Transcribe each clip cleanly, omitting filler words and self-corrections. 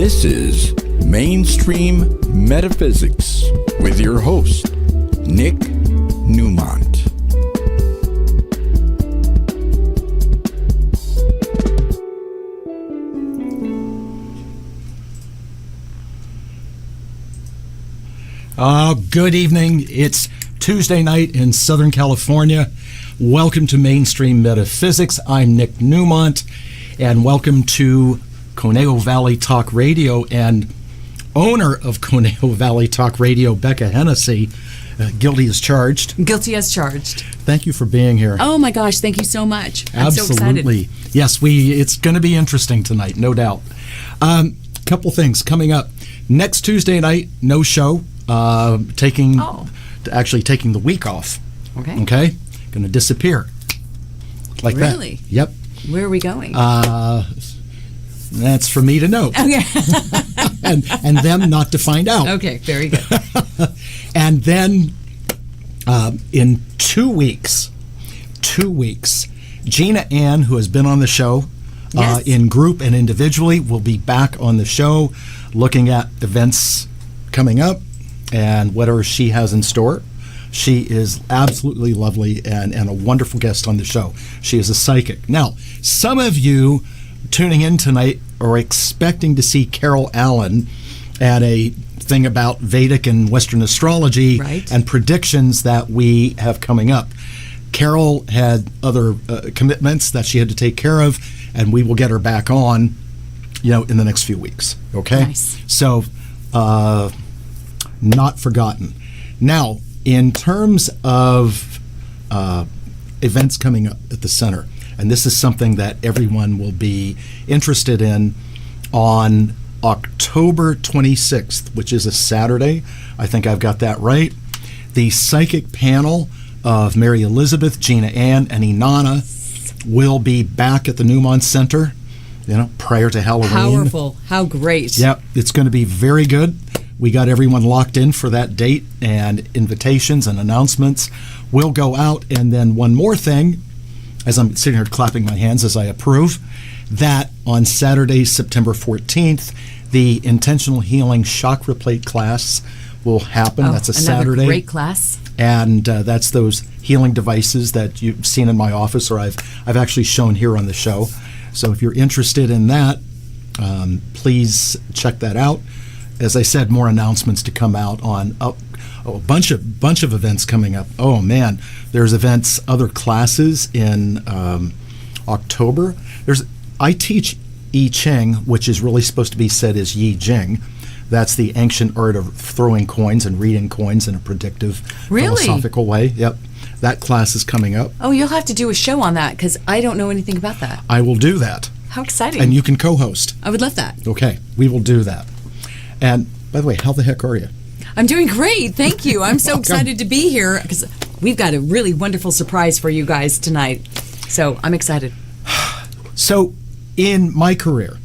This is Mainstream Metaphysics with your host, Nick Newmont. Good evening. It's Tuesday night in Southern California. Welcome to Mainstream Metaphysics. I'm Nick Newmont, and welcome to Conejo Valley Talk Radio, and owner of Conejo Valley Talk Radio, Becca Hennessy. Guilty as charged. Guilty as charged. Thank you for being here. Oh my gosh, thank you so much. Absolutely. I'm so excited. Yes, it's going to be interesting tonight, no doubt. Couple things coming up. Next Tuesday night, no show. Taking the week off. Okay. Okay? Going to disappear. Like that. Really? Yep. Where are we going? That's for me to know. Okay. and them not to find out. Okay, very good. And then in 2 weeks, Gina Ann, who has been on the show Yes. in group and individually, will be back on the show looking at events coming up and whatever she has in store. She is absolutely lovely and a wonderful guest on the show. She is a psychic. Now, some of you tuning in tonight are expecting to see Carol Allen at a thing about Vedic and Western astrology, right, and predictions that we have coming up. Carol had other commitments that she had to take care of, and we will get her back on, in the next few weeks. Okay? Nice. So, not forgotten. Now, in terms of events coming up at the center, and this is something that everyone will be interested in, on October 26th, which is a Saturday, I think I've got that right, the psychic panel of Mary Elizabeth, Gina Ann, and Inanna will be back at the Newmont Center, prior to Halloween. Powerful. How great. Yep, it's going to be very good. We got everyone locked in for that date, and invitations and announcements will go out. And then one more thing, as I'm sitting here clapping my hands as I approve, that on Saturday, September 14th, the Intentional Healing Chakra Plate class will happen. That's a Saturday. Great class. And that's those healing devices that you've seen in my office, or I've actually shown here on the show. So if you're interested in that, please check that out. As I said, more announcements to come out on a bunch of events coming up. Oh man, there's events, other classes in October. I teach I Ching, which is really supposed to be said as Yi Jing. That's the ancient art of throwing coins and reading coins in a predictive, philosophical way. Yep, that class is coming up. Oh, you'll have to do a show on that because I don't know anything about that. I will do that. How exciting! And you can co-host. I would love that. Okay, we will do that. And by the way, how the heck are you? I'm doing great. Thank you. I'm so excited to be here because we've got a really wonderful surprise for you guys tonight. So I'm excited. So in my career,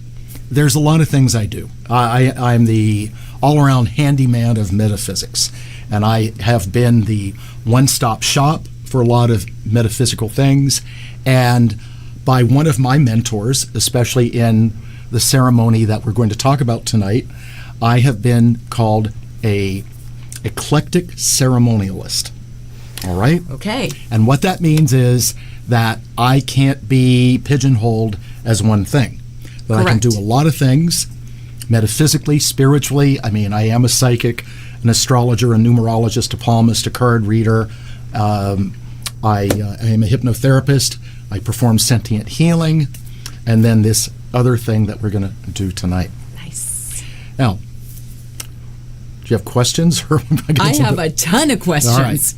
there's a lot of things I do. I'm the all-around handyman of metaphysics, and I have been the one-stop shop for a lot of metaphysical things. And by one of my mentors, especially in the ceremony that we're going to talk about tonight, I have been called a eclectic ceremonialist. All right? Okay. And what that means is that I can't be pigeonholed as one thing. But Correct. I can do a lot of things, metaphysically, spiritually. I mean, I am a psychic, an astrologer, a numerologist, a palmist, a card reader. I am a hypnotherapist. I perform sentient healing. And then this other thing that we're going to do tonight. Nice. Now, do you have questions? I have a ton of questions. All right.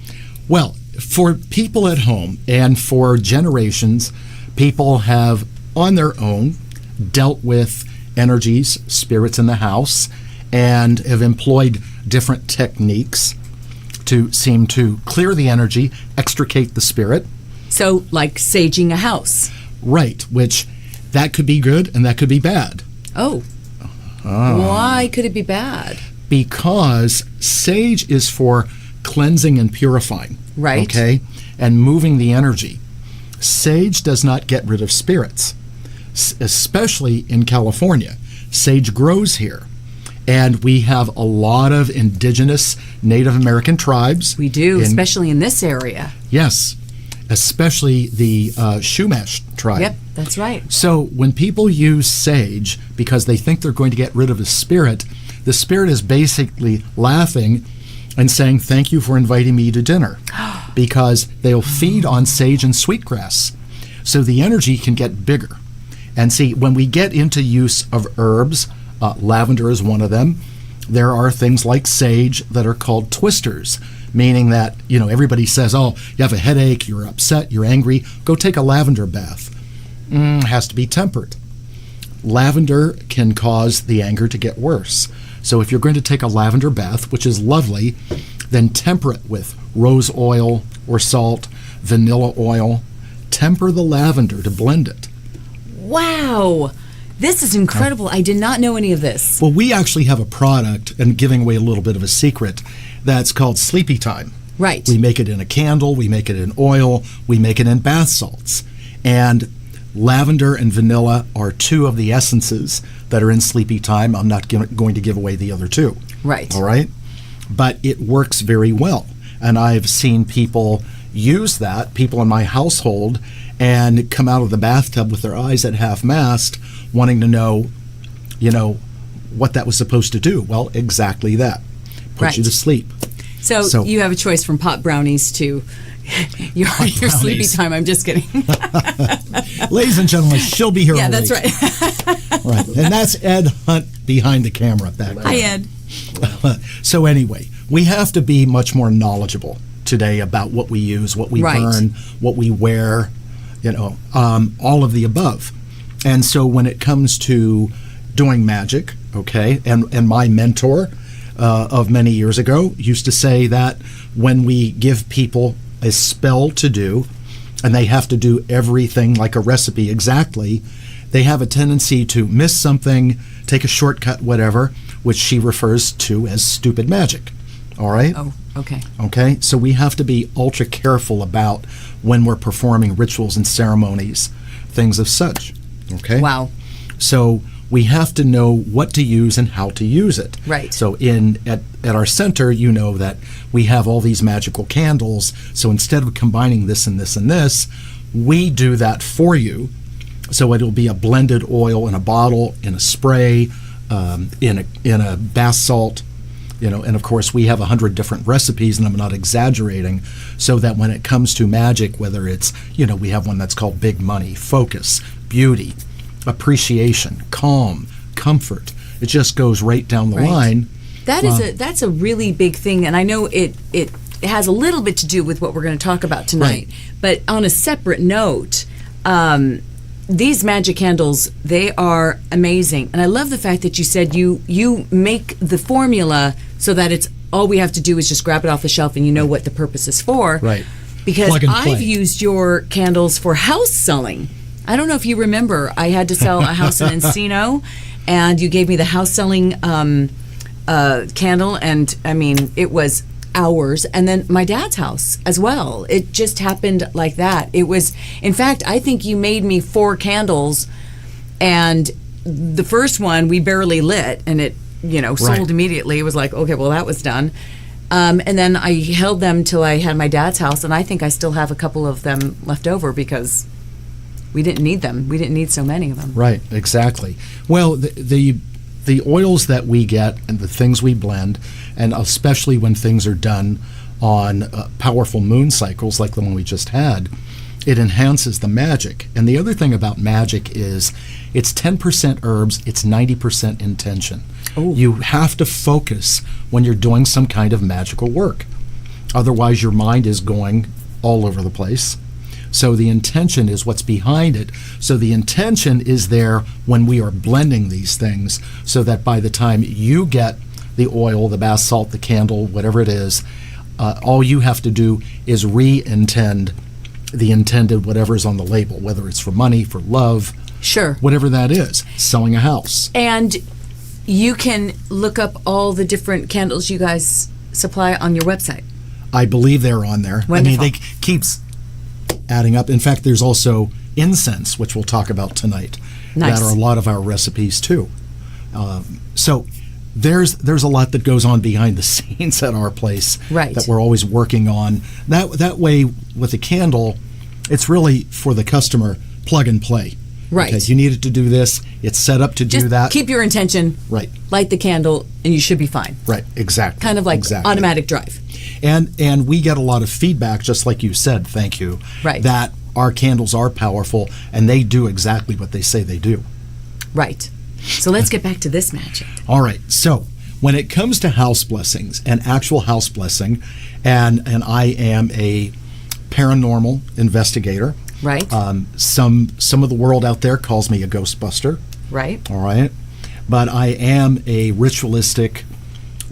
Well, for people at home and for generations, people have, on their own, dealt with energies, spirits in the house, and have employed different techniques to seem to clear the energy, extricate the spirit. So, like saging a house. Right, which that could be good and that could be bad. Oh. Why could it be bad? Because sage is for cleansing and purifying. Right. Okay? And moving the energy. Sage does not get rid of spirits, especially in California. Sage grows here. And we have a lot of indigenous Native American tribes. We do, especially in this area. Yes, especially the Chumash tribe. Yep, that's right. So when people use sage because they think they're going to get rid of the spirit is basically laughing and saying, thank you for inviting me to dinner, because they'll feed on sage and sweetgrass. So the energy can get bigger. And see, when we get into use of herbs, lavender is one of them. There are things like sage that are called twisters, meaning that, everybody says, oh, you have a headache, you're upset, you're angry, go take a lavender bath. Has to be tempered. Lavender can cause the anger to get worse. So if you're going to take a lavender bath, which is lovely, then temper it with rose oil or salt, vanilla oil. Temper the lavender to blend it. Wow. This is incredible. I did not know any of this. Well, we actually have a product, and giving away a little bit of a secret, that's called Sleepy Time. Right. We make it in a candle, we make it in oil, we make it in bath salts. And lavender and vanilla are two of the essences that are in Sleepy Time. I'm not going to give away the other two. Right. All right? But it works very well. And I've seen people use that, people in my household, and come out of the bathtub with their eyes at half-mast, wanting to know, what that was supposed to do. Well, exactly that. Put you to sleep. So you have a choice from pot brownies to your Sleepy Time. I'm just kidding. Ladies and gentlemen, she'll be here all that's week. right. Right. And that's Ed Hunt behind the camera back there. Hi, Ed. So anyway, we have to be much more knowledgeable today about what we use, what we burn, what we wear, all of the above. And so when it comes to doing magic, okay, and my mentor of many years ago used to say that when we give people a spell to do, and they have to do everything like a recipe exactly, they have a tendency to miss something, take a shortcut, whatever, which she refers to as stupid magic. All right? Oh, okay. Okay, so we have to be ultra careful about when we're performing rituals and ceremonies, things of such. Okay? Wow. So we have to know what to use and how to use it. Right. So at our center, you know that we have all these magical candles. So instead of combining this and this and this, we do that for you. So it'll be a blended oil in a bottle, in a spray, in a bath salt, and of course we have 100 different recipes, and I'm not exaggerating, so that when it comes to magic, whether it's, we have one that's called Big Money, Focus, Beauty, Appreciation, Calm, Comfort. It just goes right down the line. That's a really big thing, and I know it has a little bit to do with what we're going to talk about tonight. Right. But on a separate note, these magic candles, they are amazing. And I love the fact that you said you make the formula so that it's all we have to do is just grab it off the shelf and you know what the purpose is for. Right. Because I've used your candles for house selling. I don't know if you remember, I had to sell a house in Encino, and you gave me the house selling candle, and I mean, it was hours. And then my dad's house as well. It just happened like that. It was, in fact, I think you made me 4 candles, and the first one we barely lit, and it, sold immediately. It was like, okay, well, that was done. And then I held them till I had my dad's house, and I think I still have a couple of them left over because we didn't need them. We didn't need so many of them. Right, exactly. Well, the oils that we get and the things we blend, and especially when things are done on powerful moon cycles like the one we just had, it enhances the magic. And the other thing about magic is it's 10% herbs, it's 90% intention. Ooh. You have to focus when you're doing some kind of magical work. Otherwise, your mind is going all over the place. So the intention is what's behind it. So the intention is there when we are blending these things, so that by the time you get the oil, the bath salt, the candle, whatever it is, all you have to do is re-intend the intended whatever's on the label, whether it's for money, for love, sure, whatever that is, selling a house. And you can look up all the different candles you guys supply on your website. I believe they're on there. Wonderful. I mean, they keeps adding up. In fact, there's also incense, which we'll talk about tonight. Nice. That are a lot of our recipes too. So there's a lot that goes on behind the scenes at our place Right. that we're always working on. That way, with a candle, it's really for the customer plug and play. Right. Okay, you needed to do this. It's set up to Just do that. keep your intention. Right. Light the candle, and you should be fine. Right. Exactly. Kind of like exactly. automatic drive. And we get a lot of feedback, just like you said. Thank you. Right. That our candles are powerful, and they do exactly what they say they do. Right. So let's get back to this magic. All right. So when it comes to house blessings, an actual house blessing, and I am a paranormal investigator. Right. Some of the world out there calls me a ghostbuster. Right. All right. But I am a ritualistic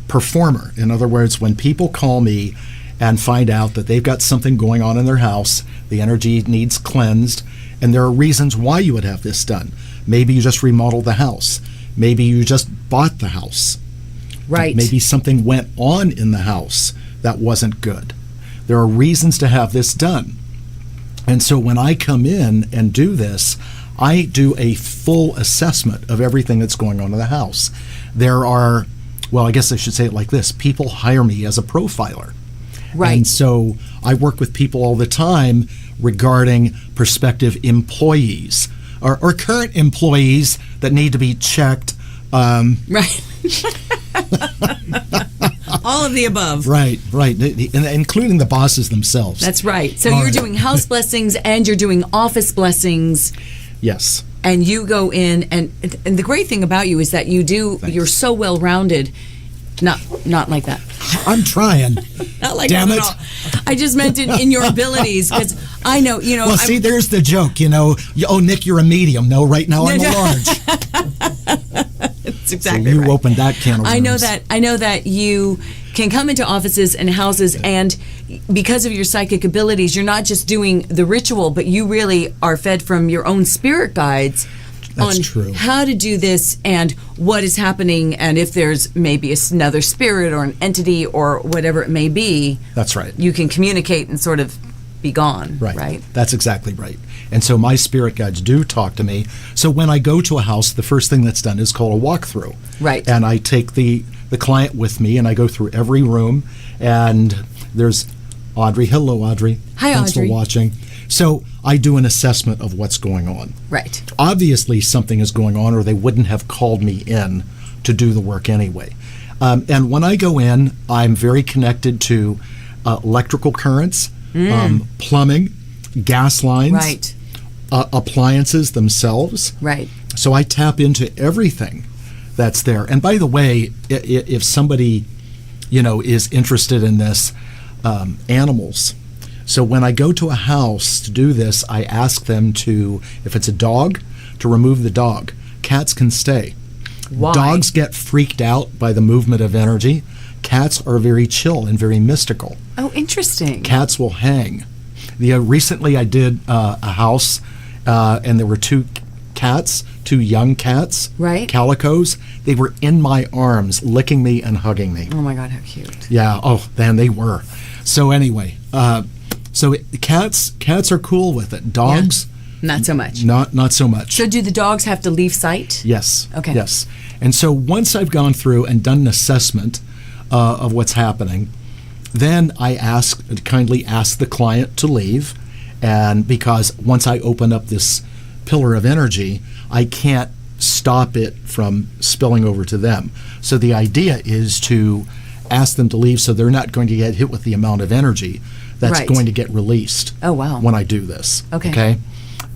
performer. In other words, when people call me and find out that they've got something going on in their house, the energy needs cleansed, and there are reasons why you would have this done. Maybe you just remodeled the house. Maybe you just bought the house. Right. Maybe something went on in the house that wasn't good. There are reasons to have this done. And so when I come in and do this, I do a full assessment of everything that's going on in the house. There are, well, I guess I should say it like this. People hire me as a profiler. Right. And so I work with people all the time regarding prospective employees or current employees that need to be checked. Right. All of the above. Right, including the bosses themselves. That's right. So All you're right. doing house blessings and you're doing office blessings. Yes. And you go in, and the great thing about you is that you're so well rounded. Not like that. I'm trying. Not like Damn that it. at all. I just meant in your abilities, because I know, Well, see, there's the joke, Oh, Nick, you're a medium. No, right now I'm a large. That's exactly So you right. opened that can of worms. I know that you can come into offices and houses, and because of your psychic abilities, you're not just doing the ritual, but you really are fed from your own spirit guides That's on true. how to do this and what is happening, and if there's maybe another spirit or an entity or whatever it may be. That's right. You can communicate and sort of be gone. Right. That's exactly right. And so my spirit guides do talk to me. So when I go to a house, the first thing that's done is called a walkthrough. Right. And I take the client with me, and I go through every room. And there's Audrey. Hello, Audrey. Hi, Thanks Audrey. for watching. So I do an assessment of what's going on. Right. Obviously, something is going on, or they wouldn't have called me in to do the work anyway. And when I go in, I'm very connected to electrical currents, plumbing, gas lines, Right. Appliances themselves. Right. So I tap into everything that's there. And by the way, if somebody, is interested in this, animals. So when I go to a house to do this, I ask them to, if it's a dog, to remove the dog. Cats can stay. Why? Dogs get freaked out by the movement of energy. Cats are very chill and very mystical. Oh, interesting. Cats will hang. Recently I did a house, and there were two young cats, Right. calicos. They were in my arms, licking me and hugging me. Oh my God, how cute. Yeah, oh, man, they were. So anyway, cats are cool with it. Dogs, Not so much. not so much. So do the dogs have to leave sight? Yes. Okay. Yes. And so once I've gone through and done an assessment of what's happening, then I kindly ask the client to leave, and because once I open up this pillar of energy, I can't stop it from spilling over to them. So the idea is to ask them to leave so they're not going to get hit with the amount of energy that's Right. going to get released Oh, wow. when I do this. Okay.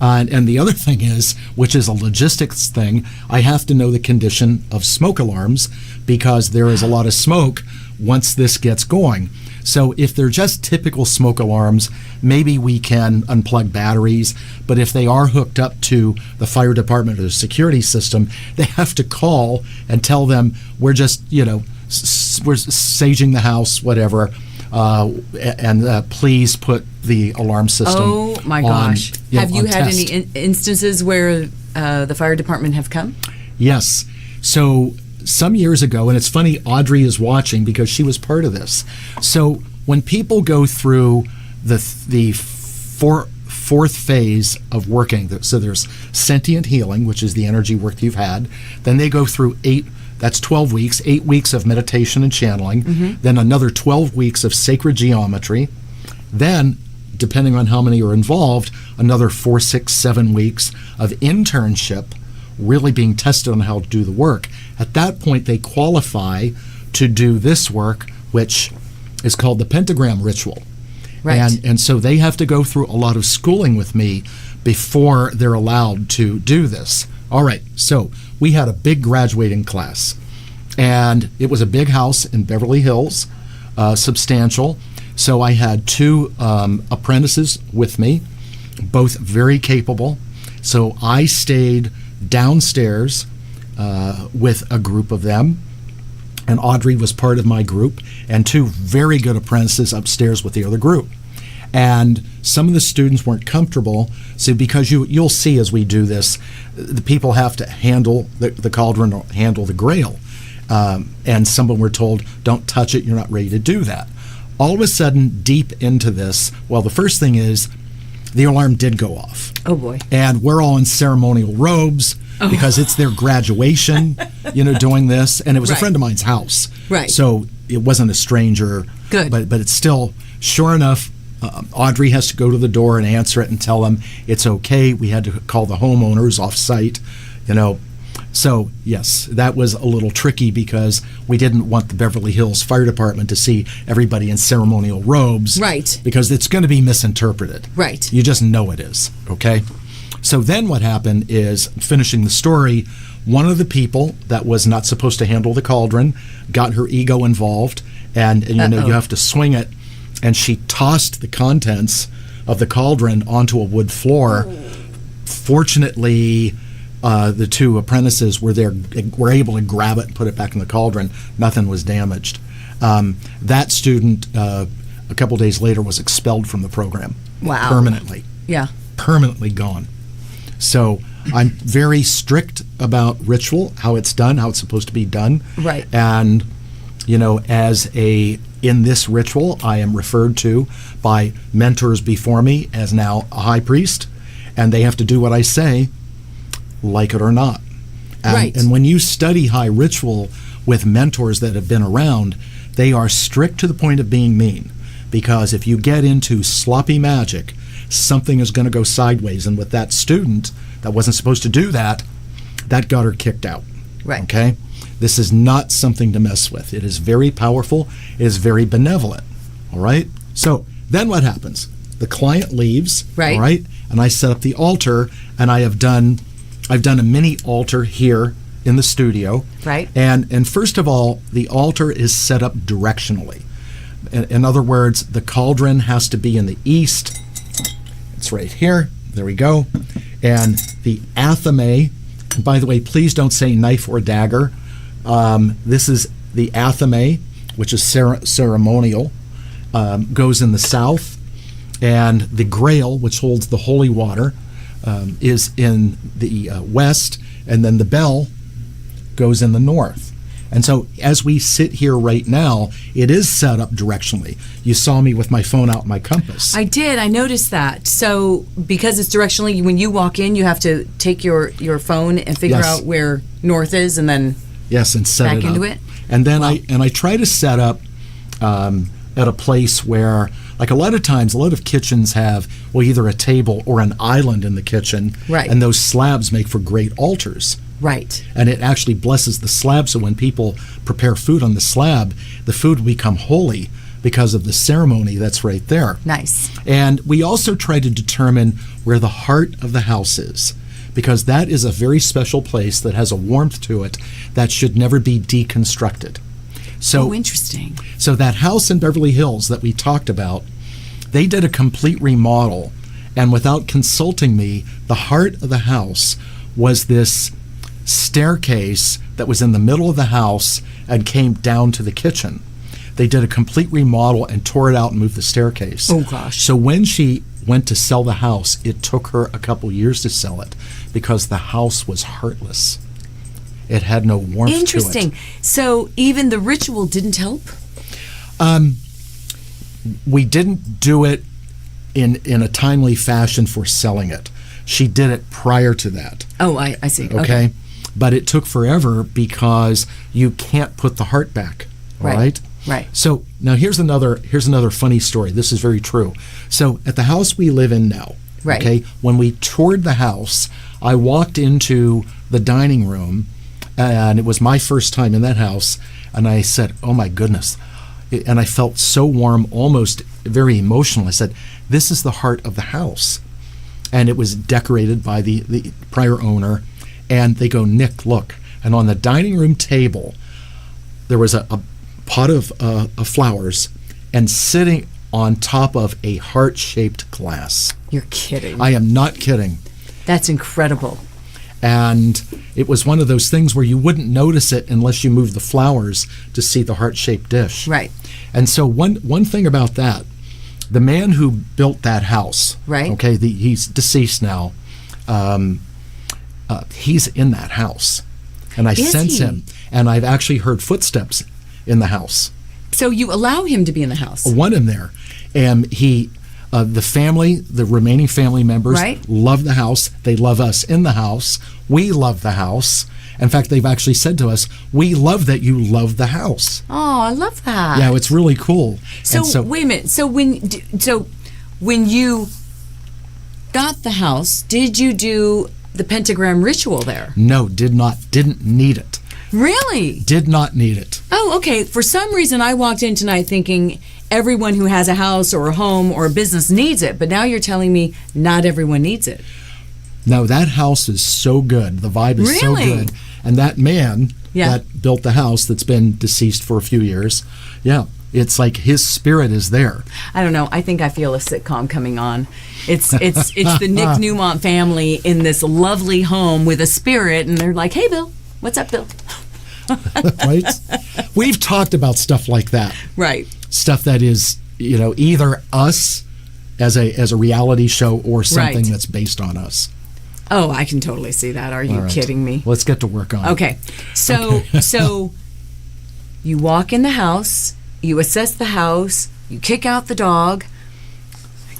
And the other thing is, which is a logistics thing, I have to know the condition of smoke alarms because there is a lot of smoke once this gets going. So if they're just typical smoke alarms, maybe we can unplug batteries. But if they are hooked up to the fire department or the security system, they have to call and tell them we're just, we're saging the house, whatever. And please put the alarm system Oh my on, gosh. Have you on had test. any instances where the fire department have come? Yes. So some years ago, and it's funny, Audrey is watching because she was part of this. So when people go through the fourth phase of working. So there's sentient healing, which is the energy work you've had. Then they go through 12 weeks, 8 weeks of meditation and channeling, then another 12 weeks of sacred geometry, then, depending on how many are involved, another 4, 6, 7 weeks of internship, really being tested on how to do the work. At that point, they qualify to do this work, which is called the pentagram ritual. Right. And so they have to go through a lot of schooling with me before they're allowed to do this. All right, so we had a big graduating class, and it was a big house in Beverly Hills, substantial. So I had 2 apprentices with me, both very capable. So I stayed downstairs with a group of them, and Audrey was part of my group, and 2 very good apprentices upstairs with the other group. And some of the students weren't comfortable, so because you'll see as we do this, the people have to handle the cauldron or handle the grail. And some of them were told, don't touch it, you're not ready to do that. All of a sudden, deep into this, well, the first thing is the alarm did go off. Oh, boy. And we're all in ceremonial robes because it's their graduation, doing this. And it was a friend of mine's house. Right. So it wasn't a stranger. Good. But it's still, sure enough, Audrey has to go to the door and answer it and tell them it's okay. We had to call the homeowners off site, So, yes, that was a little tricky because we didn't want the Beverly Hills Fire Department to see everybody in ceremonial robes. Right. Because it's going to be misinterpreted. Right. You just know it is, okay? So then what happened is, finishing the story, one of the people that was not supposed to handle the cauldron got her ego involved, and you have to swing it, and she tossed the contents of the cauldron onto a wood floor. Fortunately, the 2 apprentices were able to grab it and put it back in the cauldron. Nothing was damaged. That student, a couple days later, was expelled from the program. Wow. Permanently. Yeah. Permanently gone. So I'm very strict about ritual, how it's done, how it's supposed to be done. Right. And, in this ritual, I am referred to by mentors before me as now a high priest, and they have to do what I say, like it or not. Right. And when you study high ritual with mentors that have been around, they are strict to the point of being mean. Because if you get into sloppy magic, something is going to go sideways. And with that student that wasn't supposed to do that, that got her kicked out. Right. Okay? This is not something to mess with. It is very powerful. It is very benevolent. All right? So then what happens? The client leaves. Right. All right? And I set up the altar, and I've done a mini altar here in the studio. Right. And first of all, the altar is set up directionally. In other words, the cauldron has to be in the east. It's right here. There we go. And the athame, and by the way, please don't say knife or dagger. This is the athame, which is ceremonial, goes in the south. And the grail, which holds the holy water, is in the west, and then the bell goes in the north. And so as we sit here right now, it is set up directionally. You saw me with my phone out, my compass. I did. I noticed that. So because it's directionally, when you walk in, you have to take your phone and figure out where north is, and then and set back it up. into it. And then I try to set up at a place where, like a lot of kitchens have, well, either a table or an island in the kitchen. Right. And those slabs make for great altars. Right. And it actually blesses the slab, so when people prepare food on the slab, the food will become holy because of the ceremony that's right there. Nice. And we also try to determine where the heart of the house is, because that is a very special place that has a warmth to it that should never be deconstructed. So, interesting. So that house in Beverly Hills that we talked about, they did a complete remodel, and without consulting me, the heart of the house was this staircase that was in the middle of the house and came down to the kitchen. They did a complete remodel and tore it out and moved the staircase. Oh, gosh. So when she went to sell the house, it took her a couple years to sell it because the house was heartless. It had no warmth to it. Interesting. So even the ritual didn't help? We didn't do it in a timely fashion for selling it. She did it prior to that. Oh, I see. Okay. But it took forever because you can't put the heart back. Right. So now here's another funny story. This is very true. So at the house we live in now, Right. okay, when we toured the house, I walked into the dining room, and it was my first time in that house, and I said, "Oh my goodness." And I felt so warm, almost very emotional. I said, "This is the heart of the house." And it was decorated by the prior owner. And they go, "Nick, look." And on the dining room table, there was a pot of flowers, and sitting on top of a heart-shaped glass. You're kidding. I am not kidding. That's incredible. And it was one of those things where you wouldn't notice it unless you moved the flowers to see the heart-shaped dish. Right. And so one thing about that, the man who built that house, Right. okay, he's deceased now, he's in that house. And I Is sense he? him. And I've actually heard footsteps in the house. So you allow him to be in the house? One in there. And the remaining family members Right. love the house. They love us in the house. We love the house. In fact, they've actually said to us, "We love that you love the house." Oh, I love that. Yeah, it's really cool. So, And wait a minute. So when you got the house, did you do the pentagram ritual there? No, didn't need it. Really? Did not need it. Oh, okay. For some reason, I walked in tonight thinking everyone who has a house or a home or a business needs it. But now you're telling me not everyone needs it. No, that house is so good. The vibe is so Really? good. And that man Yeah. that built the house that's been deceased for a few years, yeah, it's like his spirit is there. I don't know. I think I feel a sitcom coming on. It's the Nick Newmont family in this lovely home with a spirit, and they're like, "Hey, Bill, what's up, Bill?" Right? We've talked about stuff like that. Right. Stuff that is, either us as a reality show or something Right. that's based on us. Oh, I can totally see that. Are you All right. kidding me? Let's get to work on it. Okay. So you walk in the house, you assess the house, you kick out the dog,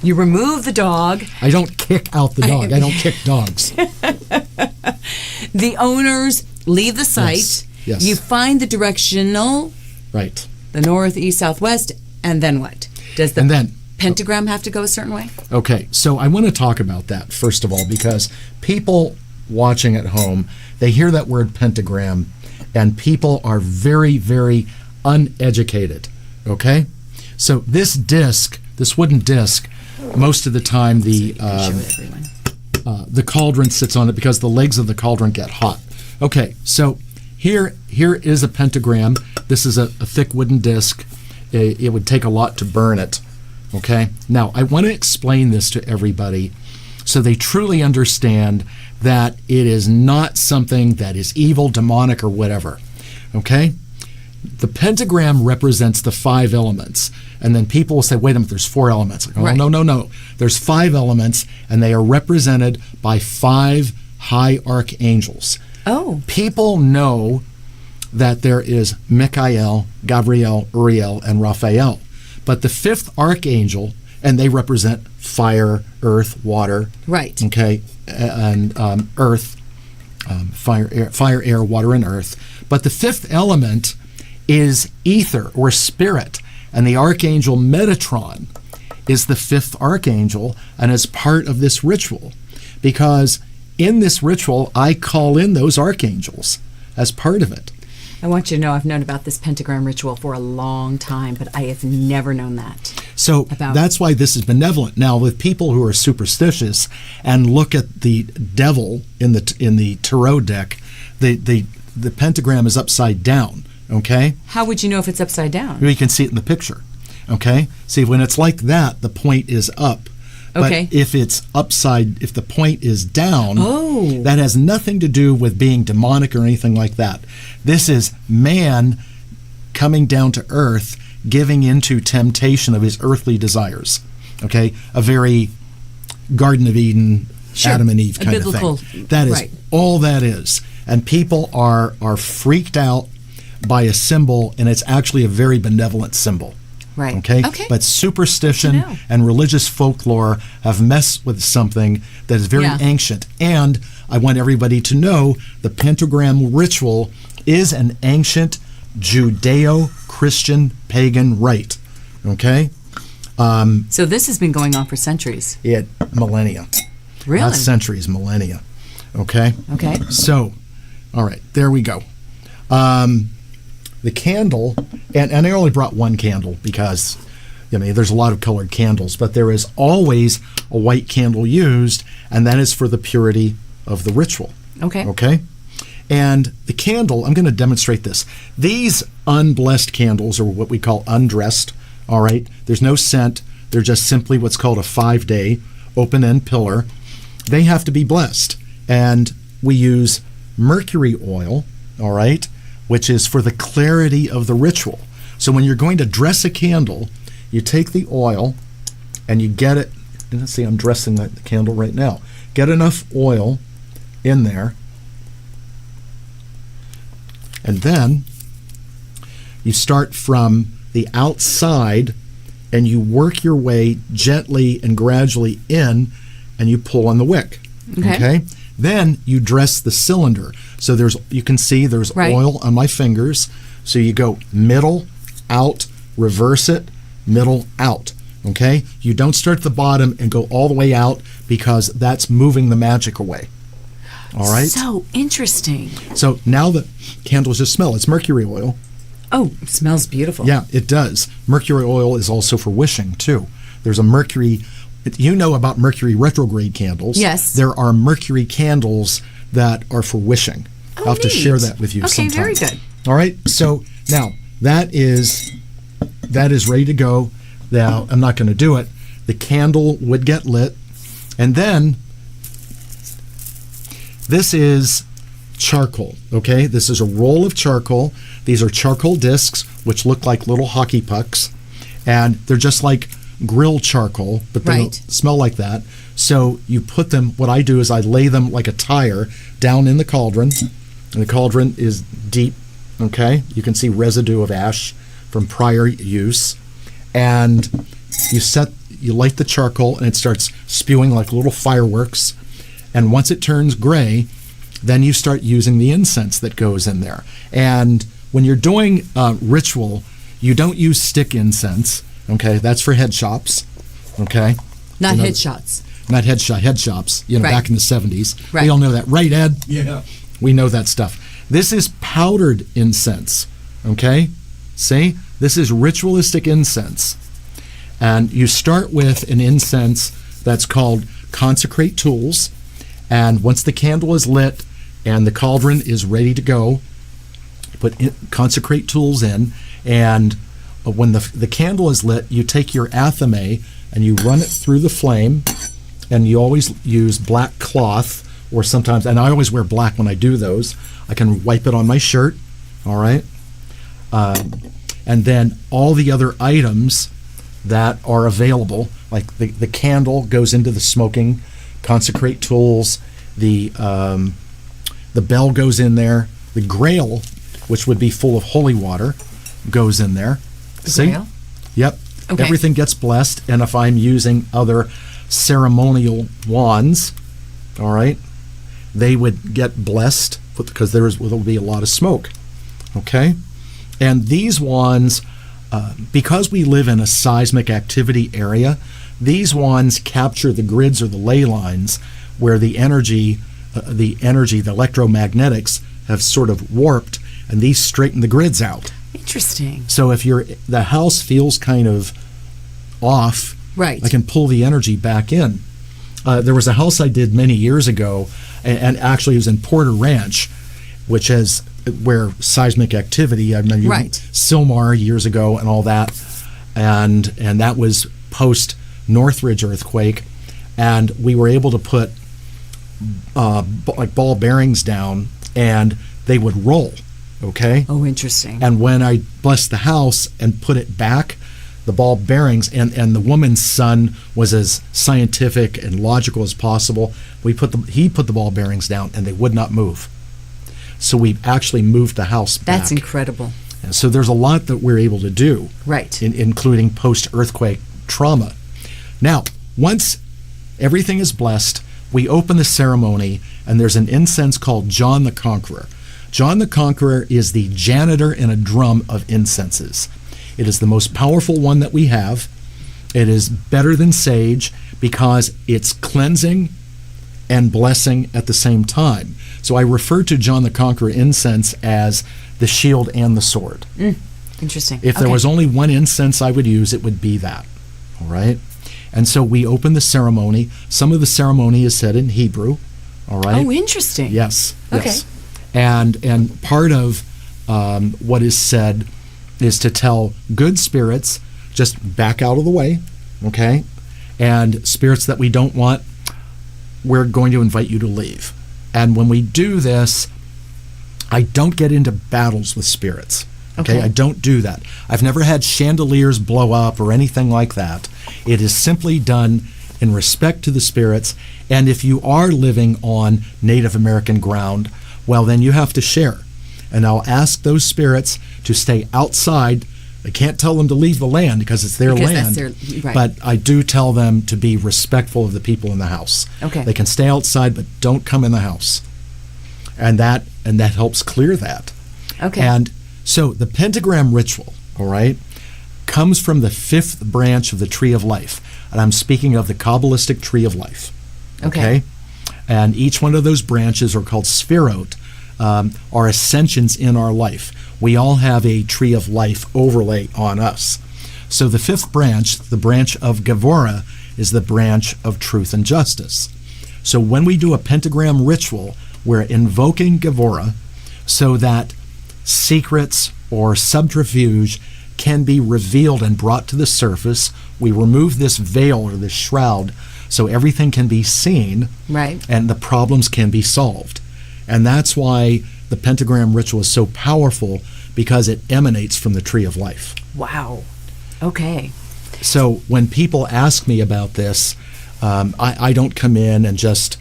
you remove the dog. I don't kick out the dog. I don't kick dogs. The owners leave the site. Yes. You find the directional, Right. the north, east, southwest, and then what? Does the And then pentagram have to go a certain way? Okay, so I want to talk about that first of all, because people watching at home, they hear that word pentagram, and people are very, very uneducated. Okay, so this wooden disc, most of the time Show everyone. the cauldron sits on it because the legs of the cauldron get hot. Okay, so here is a pentagram. This is a thick wooden disc. It would take a lot to burn it. Okay, now I want to explain this to everybody so they truly understand that it is not something that is evil, demonic, or whatever. Okay, the pentagram represents the 5 elements, and then people will say, "Wait a minute, there's 4 elements." I go, Right. No. There's 5 elements, and they are represented by 5 high archangels. Oh. People know that there is Michael, Gabriel, Uriel, and Raphael. But the 5th archangel, and they represent fire, earth, water, Right. okay, and earth, fire, air, water, and earth. But the 5th element is ether or spirit, and the archangel Metatron is the 5th archangel and is part of this ritual, because in this ritual I call in those archangels as part of it. I want you to know I've known about this pentagram ritual for a long time, but I have never known that. So that's why this is benevolent. Now, with people who are superstitious and look at the devil in the tarot deck, the pentagram is upside down. Okay, How would you know if it's upside down? you can see it in the picture. Okay, see, when it's like that, the point is up. Okay. But if it's upside, if the point is down, Oh. that has nothing to do with being demonic or anything like that. This is man coming down to earth, giving into temptation of his earthly desires. Okay, a very Garden of Eden, Sure. Adam and Eve A kind biblical- of thing. That is right. all that is. And people are freaked out by a symbol, and it's actually a very benevolent symbol. Right. Okay? Okay. But superstition Good to know. and religious folklore have messed with something that is very Yeah. ancient. And I want everybody to know the pentagram ritual is an ancient Judeo-Christian pagan rite. Okay? So this has been going on for centuries. Millennia. Really? Not centuries, millennia. Okay? Okay. So, all right, there we go. The candle, and I only brought one candle because, there's a lot of colored candles, but there is always a white candle used, and that is for the purity of the ritual. Okay. Okay? And the candle, I'm going to demonstrate this. These unblessed candles are what we call undressed, all right? There's no scent. They're just simply what's called a 5-day open-end pillar. They have to be blessed. And we use mercury oil, all right, which is for the clarity of the ritual. So when you're going to dress a candle, you take the oil and you get it. Let's see, I'm dressing the candle right now. Get enough oil in there. And then you start from the outside and you work your way gently and gradually in and you pull on the wick. Okay? Then you dress the cylinder. So you can see there's Right. oil on my fingers. So you go middle, out, reverse it, middle, out. Okay? You don't start at the bottom and go all the way out because that's moving the magic away. All right? So interesting. So now the candles just smell. It's mercury oil. Oh, it smells beautiful. Yeah, it does. Mercury oil is also for wishing, too. There's a mercury... You know about mercury retrograde candles. Yes. There are mercury candles that are for wishing. Oh, I'll have to neat. share that with you Okay, sometime. very good. All right. So now that is ready to go. Now I'm not going to do it. The candle would get lit, and then this is charcoal. Okay, this is a roll of charcoal. These are charcoal discs, which look like little hockey pucks, and they're just like grilled charcoal, but they Right. don't smell like that. So you put them, what I do is I lay them like a tire down in the cauldron, and the cauldron is deep, okay? You can see residue of ash from prior use, and you light the charcoal, and it starts spewing like little fireworks, and once it turns gray, then you start using the incense that goes in there. And when you're doing ritual, you don't use stick incense. Okay, that's for head shops. Okay, Not You know, headshots. not head shops. Right. Back in the 70s, Right. we all know that, right, Ed? Yeah. We know that stuff. This is powdered incense. Okay, see, this is ritualistic incense, and you start with an incense that's called consecrate tools. And once the candle is lit and the cauldron is ready to go, put consecrate tools in, and when the candle is lit, you take your athame and you run it through the flame, and you always use black cloth, or sometimes, and I always wear black when I do those. I can wipe it on my shirt, all right? And then all the other items that are available, like the candle goes into the smoking, consecrate tools, the bell goes in there, the grail, which would be full of holy water, goes in there. See? Grail? Yep. Okay. Everything gets blessed, and if I'm using other ceremonial wands, all right, they would get blessed because there will be a lot of smoke. Okay? And these wands, because we live in a seismic activity area, these wands capture the grids or the ley lines where the electromagnetics have sort of warped, and these straighten the grids out. Interesting. So if the house feels kind of off, Right. I can pull the energy back in. There was a house I did many years ago, and actually it was in Porter Ranch, which is where seismic activity. I mean, Right. Silmar years ago and all that, and that was post Northridge earthquake, and we were able to put like ball bearings down, and they would roll. Okay. Oh, interesting. And when I blessed the house and put it back, the ball bearings, and the woman's son was as scientific and logical as possible. He put the ball bearings down, and they would not move. So we actually moved the house back. That's incredible. And so there's a lot that we're able to do, Right. including post-earthquake trauma. Now, once everything is blessed, we open the ceremony, and there's an incense called John the Conqueror. John the Conqueror is the janitor in a drum of incenses. It is the most powerful one that we have. It is better than sage because it's cleansing and blessing at the same time. So I refer to John the Conqueror incense as the shield and the sword. Interesting. If there was only one incense I would use, it would be that. All right? And so we open the ceremony. Some of the ceremony is said in Hebrew. All right? Oh, interesting. Yes. Okay. Yes. And part of what is said is to tell good spirits, just back out of the way, okay? And spirits that we don't want, we're going to invite you to leave. And when we do this, I don't get into battles with spirits. Okay? I don't do that. I've never had chandeliers blow up or anything like that. It is simply done in respect to the spirits. And if you are living on Native American ground, well, then you have to share. And I'll ask those spirits to stay outside. I can't tell them to leave the land because it's their land. Right. But I do tell them to be respectful of the people in the house. Okay. They can stay outside, but don't come in the house. And that helps clear that. Okay. And so the pentagram ritual, all right, comes from the fifth branch of the tree of life. And I'm speaking of the Kabbalistic tree of life. Okay? And each one of those branches are called sphirot, are ascensions in our life. We all have a tree of life overlay on us. So the fifth branch, the branch of Gevurah, is the branch of truth and justice. So when we do a pentagram ritual, we're invoking Gevurah so that secrets or subterfuge can be revealed and brought to the surface. We remove this veil or this shroud so everything can be seen, Right. and the problems can be solved. And that's why the pentagram ritual is so powerful, because it emanates from the tree of life. Wow. Okay. So when people ask me about this, I don't come in and just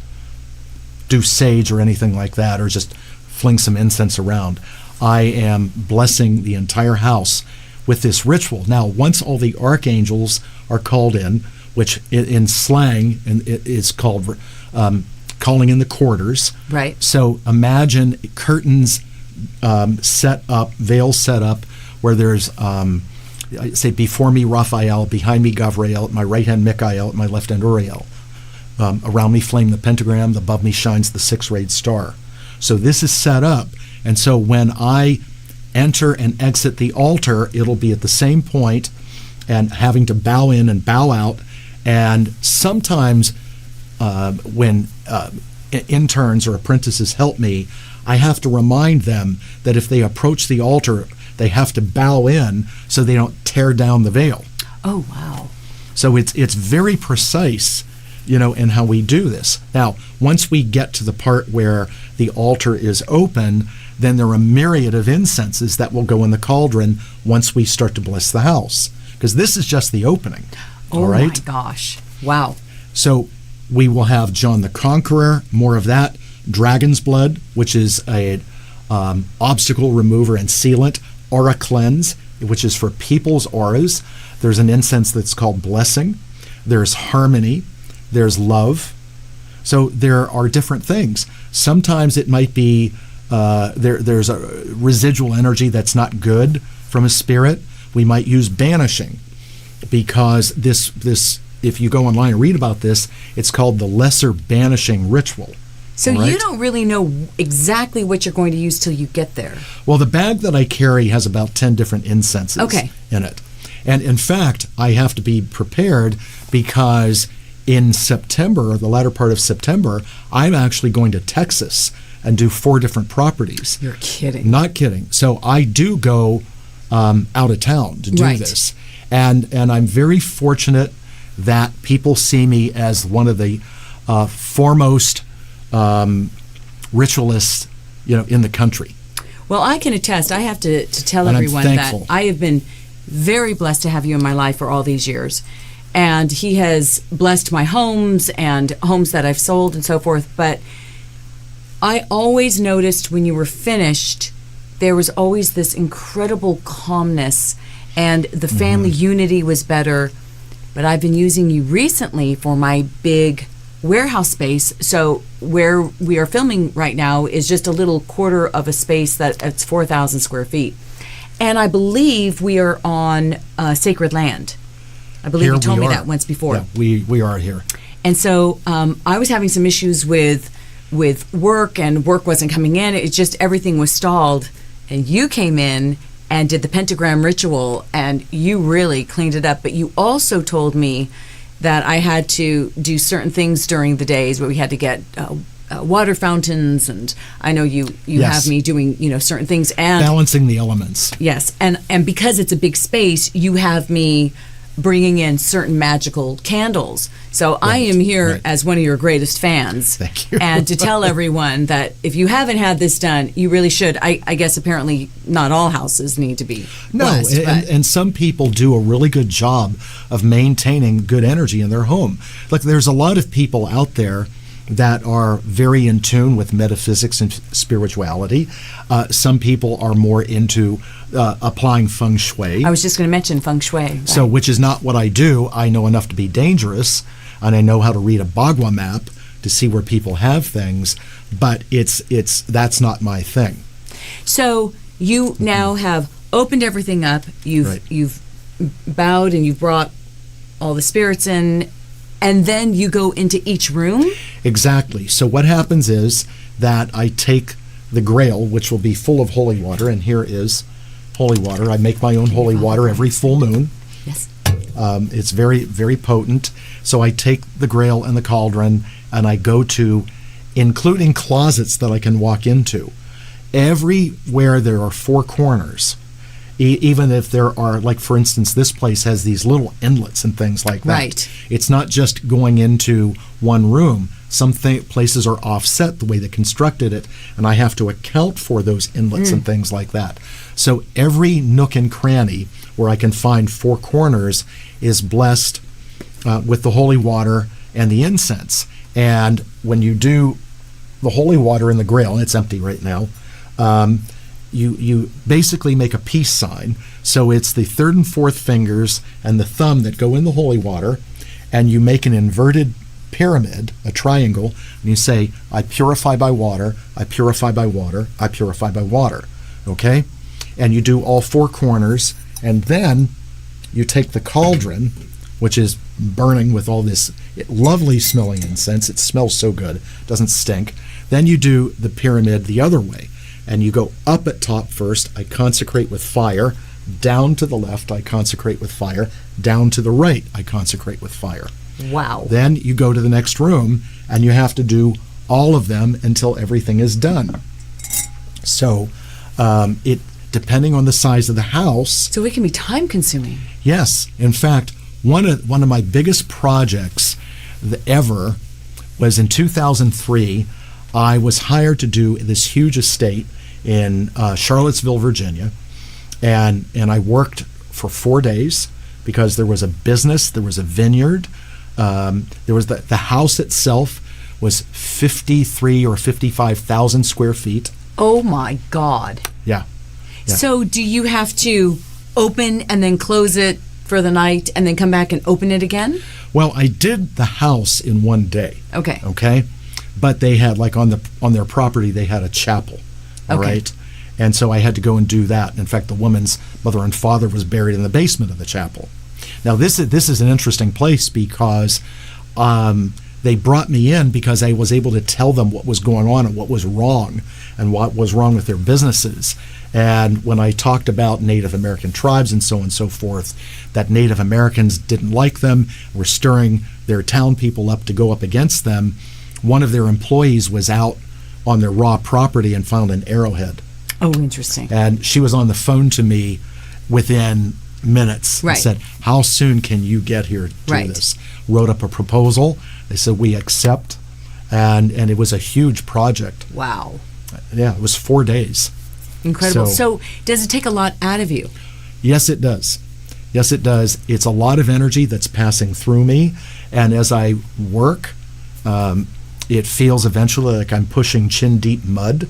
do sage or anything like that, or just fling some incense around. I am blessing the entire house with this ritual. Now, once all the archangels are called in, which in slang it is called calling in the quarters. Right. So imagine curtains set up, veils set up, where there's, say, before me Raphael, behind me Gavriel, at my right hand Michael, at my left hand Uriel. Around me flame the pentagram, above me shines the six-rayed star. So this is set up, and so when I enter and exit the altar, it'll be at the same point, and having to bow in and bow out. And sometimes when interns or apprentices help me, I have to remind them that if they approach the altar, they have to bow in so they don't tear down the veil. Oh, wow. So it's very precise, in how we do this. Now, once we get to the part where the altar is open, then there are a myriad of incenses that will go in the cauldron once we start to bless the house. Because this is just the opening. Oh, all right? my gosh. Wow. So we will have John the Conqueror, more of that, dragon's blood, which is a obstacle remover and sealant, aura cleanse, which is for people's auras. There's an incense that's called blessing. There's harmony. There's love. So there are different things. Sometimes it might be there's a residual energy that's not good from a spirit. We might use banishing, because this if you go online and read about this, it's called the lesser banishing ritual. So All right? you don't really know exactly what you're going to use till you get there. Well, the bag that I carry has about 10 different incenses in it. And in fact, I have to be prepared, because in September, the latter part of September, I'm actually going to Texas and do 4 different properties. You're kidding. Not kidding. So I do go out of town to do Right. this. And I'm very fortunate that people see me as one of the foremost ritualists, in the country. Well, I can attest. I have to tell And I'm everyone that thankful. I have been very blessed to have you in my life for all these years. And he has blessed my homes and homes that I've sold and so forth. But I always noticed when you were finished there was always this incredible calmness, and the family unity was better. But I've been using you recently for my big warehouse space. So where we are filming right now is just a little quarter of a space that it's 4,000 square feet. And I believe we are on sacred land. I believe Here you told we me are. that once before. Yeah, we are here. And so I was having some issues with work, and work wasn't coming in. It's just everything was stalled. And you came in and did the pentagram ritual, and you really cleaned it up. But you also told me that I had to do certain things during the days where we had to get water fountains, and I know you Yes. have me doing certain things, and Balancing the elements. yes, and because it's a big space, you have me bringing in certain magical candles. So I am here right. as one of your greatest fans. Thank you. And to tell everyone that if you haven't had this done, you really should. I guess apparently not all houses need to be No, blessed, but and some people do a really good job of maintaining good energy in their home. Like, there's a lot of people out there that are very in tune with metaphysics and spirituality. Some people are more into applying feng shui. I was just going to mention feng shui. So, which is not what I do. I know enough to be dangerous, and I know how to read a Bagua map to see where people have things, but that's not my thing. So you now have opened everything up. You've bowed and you've brought all the spirits in, and then you go into each room. Exactly. So what happens is that I take the Grail, which will be full of holy water, and here is holy water. I make my own holy water every full moon. Yes. It's very, very potent. So I take the Grail and the cauldron, and I go to, including closets that I can walk into. Everywhere there are four corners, even if there are, like, for instance, this place has these little inlets and things like that. Right. It's not just going into one room. Some places are offset the way they constructed it, and I have to account for those inlets and things like that. So every nook and cranny where I can find four corners is blessed with the holy water and the incense. And when you do the holy water in the Grail, and it's empty right now, you basically make a peace sign. So it's the third and fourth fingers and the thumb that go in the holy water, and you make an inverted pyramid, a triangle, and you say, I purify by water, I purify by water, I purify by water. Okay? And you do all four corners, and then you take the cauldron, which is burning with all this lovely smelling incense. It smells so good. It doesn't stink. Then you do the pyramid the other way, and you go up at top first. I consecrate with fire. Down to the left, I consecrate with fire. Down to the right, I consecrate with fire. Wow. Then you go to the next room, and you have to do all of them until everything is done. So it depending on the size of the house. So it can be time consuming. Yes. In fact, one of my biggest projects ever was in 2003. I was hired to do this huge estate in Charlottesville, Virginia, and I worked for 4 days because there was a business, there was a vineyard, there was the house itself was 53 or 55,000 square feet. Oh my God. Yeah. Yeah. So do you have to open and then close it for the night and then come back and open it again? Well, I did the house in one day. Okay. Okay. But they had, like, on their property, they had a chapel. All Okay. right. And so I had to go and do that. In fact, the woman's mother and father was buried in the basement of the chapel. Now, this is an interesting place because they brought me in because I was able to tell them what was going on and what was wrong with their businesses. And when I talked about Native American tribes and so on and so forth, that Native Americans didn't like them, were stirring their town people up to go up against them, one of their employees was out on their raw property and found an arrowhead. Oh, interesting. And she was on the phone to me within minutes Right. and said, how soon can you get here to do Right. this? Wrote up a proposal. They said, we accept. And it was a huge project. Wow. Yeah, it was 4 days. Incredible. So- So does it take a lot out of you? Yes, it does. Yes, it does. It's a lot of energy that's passing through me. And as I work, it feels eventually like I'm pushing chin-deep mud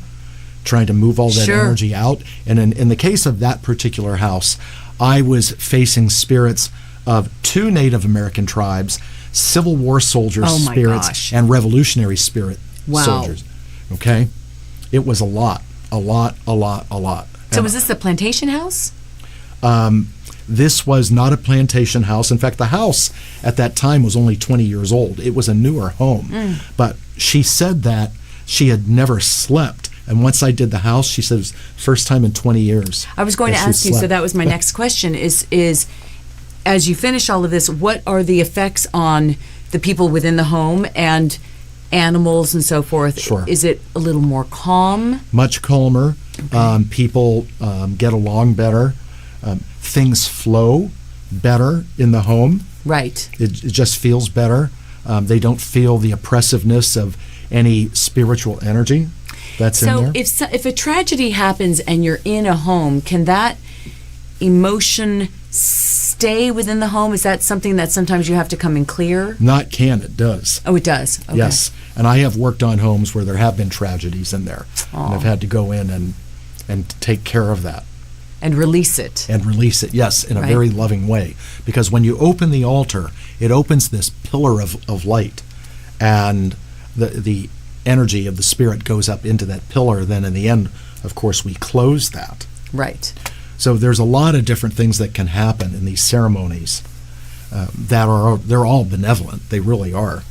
trying to move all that Sure. energy out. And in the case of that particular house, I was facing spirits of 2 Native American tribes, Civil War soldiers Oh my spirits, gosh. and Revolutionary spirit Wow. soldiers. Okay? It was a lot. So was this the plantation house? This was not a plantation house. In fact, the house at that time was only 20 years old. It was a newer home. But she said that she had never slept. And once I did the house, she said it was first time in 20 years. I was going to that she ask you, so slept. that was my next question is as you finish all of this, what are the effects on the people within the home and animals and so forth? Sure. Is it a little more calm? Much calmer. People get along better. Things flow better in the home. Right. It just feels better. They don't feel the oppressiveness of any spiritual energy that's in So there. if a tragedy happens and you're in a home, can that emotion stay within the home? Is that something that sometimes you have to come and clear? Not can, it does. Oh, it does. Okay. Yes. And I have worked on homes where there have been tragedies in there. And I've had to go in and take care of that. And release it. And release it, yes, in a Right. very loving way. Because when you open the altar, it opens this pillar of light. And the energy of the spirit goes up into that pillar. Then in the end, of course, we close that. Right. So there's a lot of different things that can happen in these ceremonies they're all benevolent. They really are.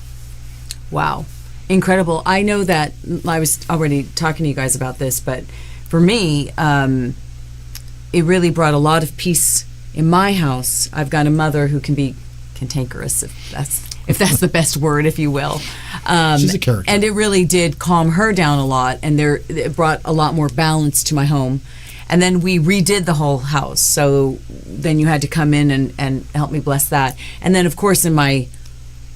Wow. Incredible. I know that I was already talking to you guys about this, but for me, it really brought a lot of peace in my house. I've got a mother who can be cantankerous, if that's the best word, if you will. She's a character. And it really did calm her down a lot, and it brought a lot more balance to my home. And then we redid the whole house. So then you had to come in and help me bless that. And then, of course, in my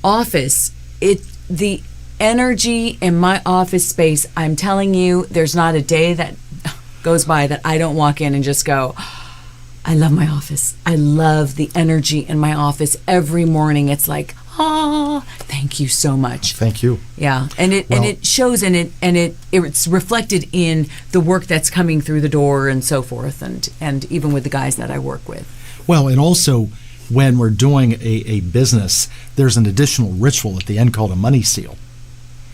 office, the energy in my office space, I'm telling you, there's not a day that goes by that I don't walk in and just go, I love my office. I love the energy in my office. Every morning it's like, thank you so much. Thank you. Yeah, and it shows, and it's reflected in the work that's coming through the door and so forth, and even with the guys that I work with. Well, and also when we're doing a business, there's an additional ritual at the end called a money seal.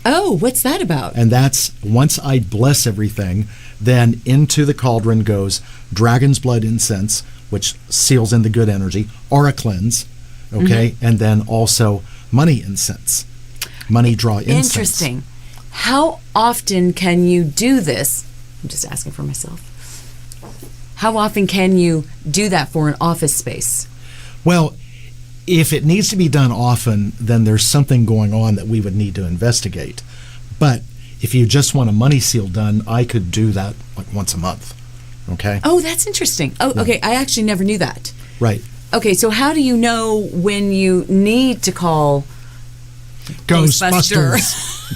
Oh, what's that about? And that's, once I bless everything, then into the cauldron goes dragon's blood incense, which seals in the good energy, aura cleanse, okay, and then also money incense, money draw incense. Interesting. How often can you do this? I'm just asking for myself. How often can you do that for an office space? Well, if it needs to be done often, then there's something going on that we would need to investigate. But if you just want a money seal done, I could do that like once a month, okay? Oh, that's interesting. Oh, okay. I actually never knew that. Right. Okay, so how do you know when you need to call Ghostbusters.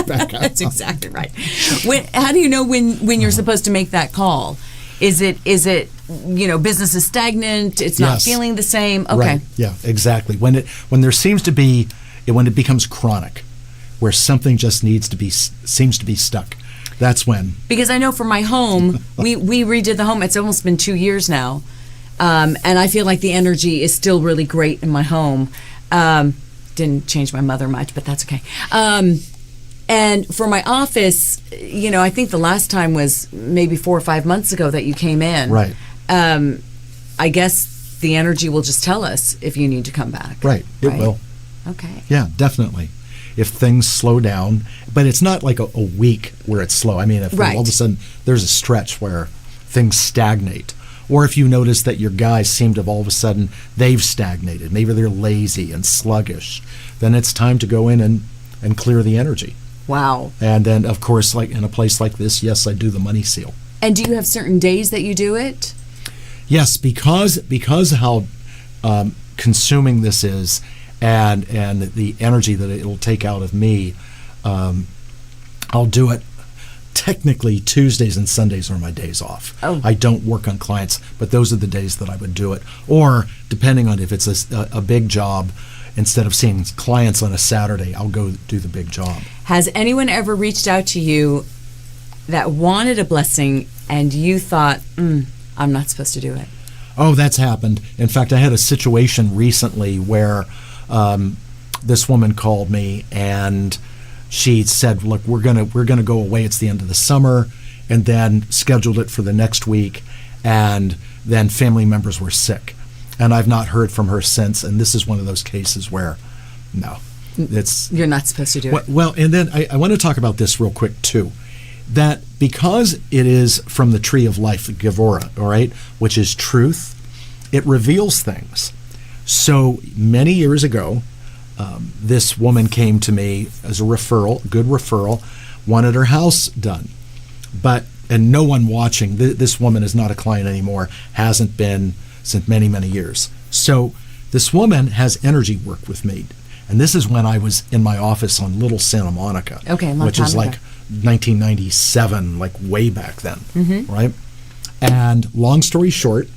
Back up. That's exactly right. How do you know when you're supposed to make that call? Is it business is stagnant? It's not Yes. feeling the same. Okay. Right. Yeah, exactly. When there seems to be, when it becomes chronic, where something just seems to be stuck, that's when. Because I know for my home, we redid the home. It's almost been 2 years now, and I feel like the energy is still really great in my home. Didn't change my mother much, but that's okay. And for my office, I think the last time was maybe 4 or 5 months ago that you came in. Right. I guess the energy will just tell us if you need to come back. Right. It will. Okay. Yeah, definitely. If things slow down, but it's not like a week where it's slow. I mean, if Right. all of a sudden there's a stretch where things stagnate, or if you notice that your guys seem to have all of a sudden they've stagnated, maybe they're lazy and sluggish, then it's time to go in and clear the energy. Wow. And then, of course, like in a place like this, yes, I do the money seal. And do you have certain days that you do it? Yes, because how consuming this is, and the energy that it'll take out of me, I'll do it. Technically, Tuesdays and Sundays are my days off. Oh. I don't work on clients, but those are the days that I would do it. Or depending on if it's a big job, instead of seeing clients on a Saturday, I'll go do the big job. Has anyone ever reached out to you that wanted a blessing and you thought, I'm not supposed to do it? Oh, that's happened. In fact, I had a situation recently where this woman called me and she said, "Look, we're gonna go away. It's the end of the summer," and then scheduled it for the next week, and then family members were sick, and I've not heard from her since. And this is one of those cases where, no, You're not supposed to do it. Well, and then I want to talk about this real quick too. That because it is from the tree of life, the Gevurah, all right, which is truth, it reveals things. So many years ago, this woman came to me as a referral, good referral, wanted her house done. And no one watching, this woman is not a client anymore, hasn't been since many, many years. So this woman has energy work with me. And this is when I was in my office on Little Santa Monica, which is like 1997, like way back then, right? And long story short,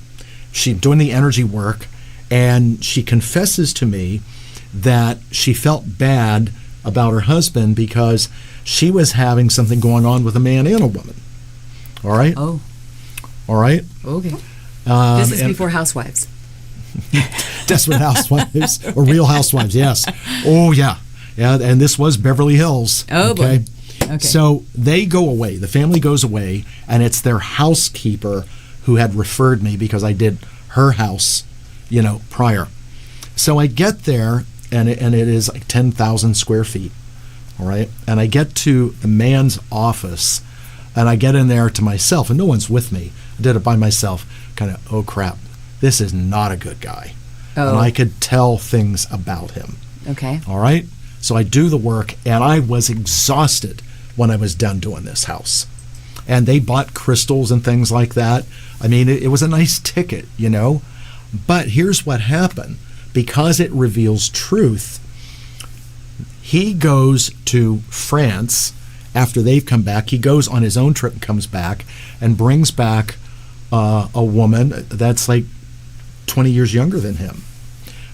she's doing the energy work, and she confesses to me that she felt bad about her husband because she was having something going on with a man and a woman. All right? Oh. All right? Okay. This is before Housewives. Desperate Housewives, or Real Housewives, yes. Oh, yeah. Yeah, and this was Beverly Hills. Oh, boy. Okay. So they go away. The family goes away, and it's their housekeeper who had referred me because I did her house, prior. So I get there, and it is like 10,000 square feet, all right? And I get to the man's office, and I get in there to myself, and no one's with me. I did it by myself, kind of, oh, crap, this is not a good guy. Oh. And I could tell things about him. Okay. All right? So I do the work, and I was exhausted when I was done doing this house. And they bought crystals and things like that. I mean, it was a nice ticket, But here's what happened. Because it reveals truth, he goes to France after they've come back. He goes on his own trip and comes back and brings back a woman that's like 20 years younger than him.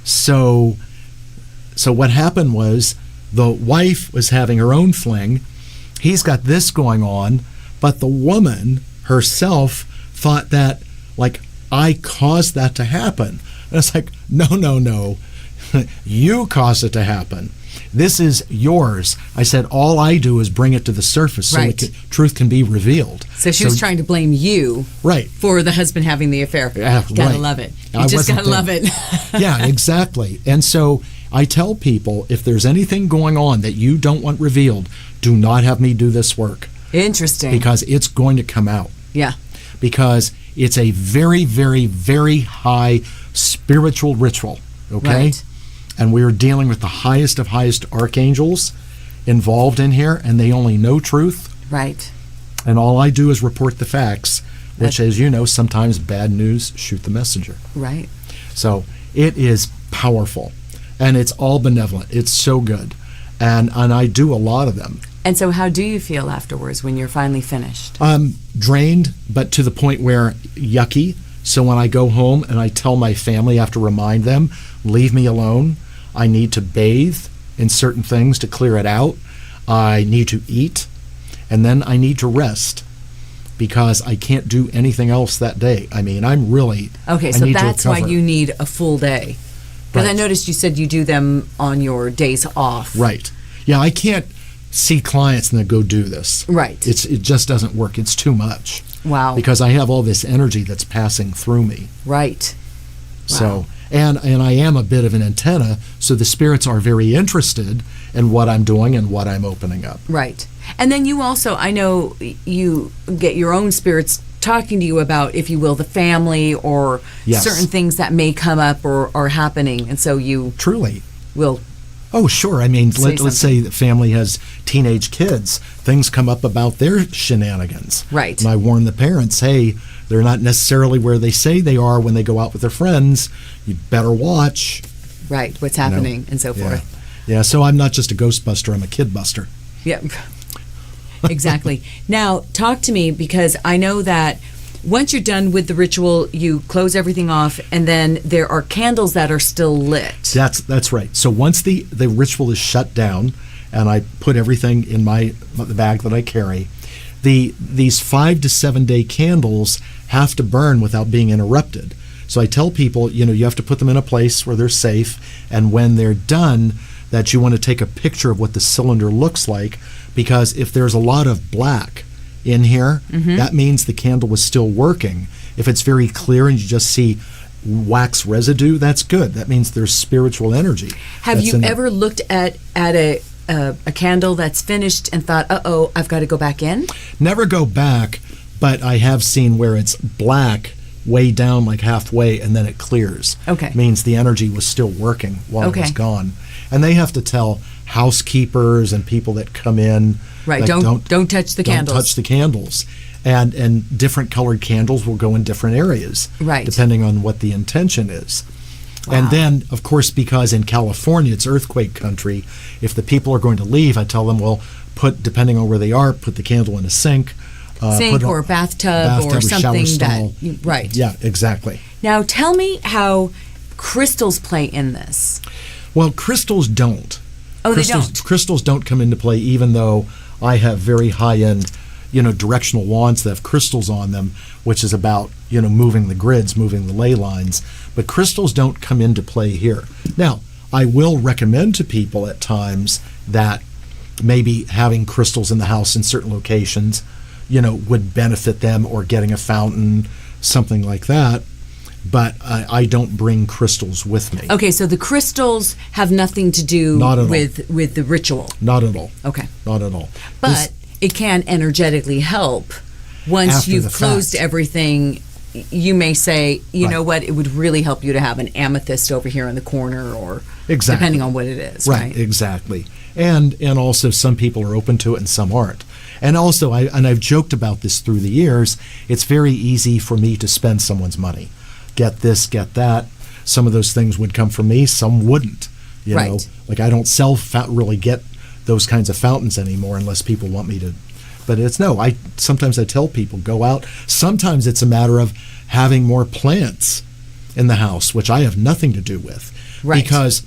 So what happened was the wife was having her own fling. He's got this going on, but the woman herself thought that, like, I caused that to happen. And it's like, no. You caused it to happen. This is yours. I said, all I do is bring it to the surface so truth can be revealed. So she was trying to blame you for the husband having the affair. Gotta love it. You just gotta love it. Yeah, exactly. And so I tell people, if there's anything going on that you don't want revealed, do not have me do this work. Interesting. Because it's going to come out. Yeah. Because it's a very, very, very high spiritual ritual, okay? Right. And we're dealing with the highest of highest archangels involved in here, and they only know truth. Right. And all I do is report the facts, which, as you know, sometimes bad news shoot the messenger. Right. So it is powerful, and it's all benevolent. It's so good. And I do a lot of them. And so how do you feel afterwards when you're finally finished? I'm drained, but to the point where yucky. So when I go home and I tell my family, I have to remind them, leave me alone. I need to bathe in certain things to clear it out. I need to eat, and then I need to rest because I can't do anything else that day. I mean, I'm really okay. So that's why you need a full day. Because I noticed you said you do them on your days off. Right. Yeah, I can't see clients and then go do this. Right. It just doesn't work. It's too much. Wow. Because I have all this energy that's passing through me. Right. So, and I am a bit of an antenna, so the spirits are very interested in what I'm doing and what I'm opening up. Right. And then you also, I know you get your own spirits talking to you about, if you will, the family or certain things that may come up or are happening. And so you truly will. Oh, sure. I mean, let's say the family has teenage kids. Things come up about their shenanigans. Right. And I warn the parents, hey, they're not necessarily where they say they are when they go out with their friends. You better watch. Right. What's happening and so forth. Yeah. So I'm not just a ghostbuster. I'm a kidbuster. Yeah. Exactly. Now, talk to me, because I know that once you're done with the ritual, you close everything off, and then there are candles that are still lit. That's right. So once the ritual is shut down, and I put everything in the bag that I carry, these 5 to 7 day candles have to burn without being interrupted. So I tell people, you have to put them in a place where they're safe, and when they're done, that you want to take a picture of what the cylinder looks like, because if there's a lot of black in here, that means the candle was still working. If it's very clear and you just see wax residue, that's good. That means there's spiritual energy. Have you ever looked at a candle that's finished and thought, uh-oh, I've got to go back in? Never go back, but I have seen where it's black way down, like halfway, and then it clears. Okay. Means the energy was still working while it was gone. And they have to tell housekeepers and people that come in, right? Like, don't touch the candles. Don't touch the candles. And different colored candles will go in different areas, right, depending on what the intention is. Wow. And then, of course, because in California it's earthquake country, if the people are going to leave, I tell them, well, depending on where they are, put the candle in a sink. Or bathtub or something stall. Right. Yeah, exactly. Now tell me how crystals play in this. Well, crystals don't. Oh, they don't? Crystals don't come into play, even though I have very high-end, directional wands that have crystals on them, which is about, moving the grids, moving the ley lines. But crystals don't come into play here. Now, I will recommend to people at times that maybe having crystals in the house in certain locations, would benefit them, or getting a fountain, something like that. But I don't bring crystals with me. Okay, so the crystals have nothing to do with the ritual. Not at all. Okay. Not at all. But it can energetically help. Once you've closed everything, you may say, you know what, it would really help you to have an amethyst over here in the corner, or depending on what it is. Right, exactly. And also some people are open to it and some aren't. And also, I've joked about this through the years, it's very easy for me to spend someone's money. Get this, get that. Some of those things would come from me, some wouldn't. You know, like I don't really get those kinds of fountains anymore unless people want me to. But sometimes I tell people, go out. Sometimes it's a matter of having more plants in the house, which I have nothing to do with. Right. Because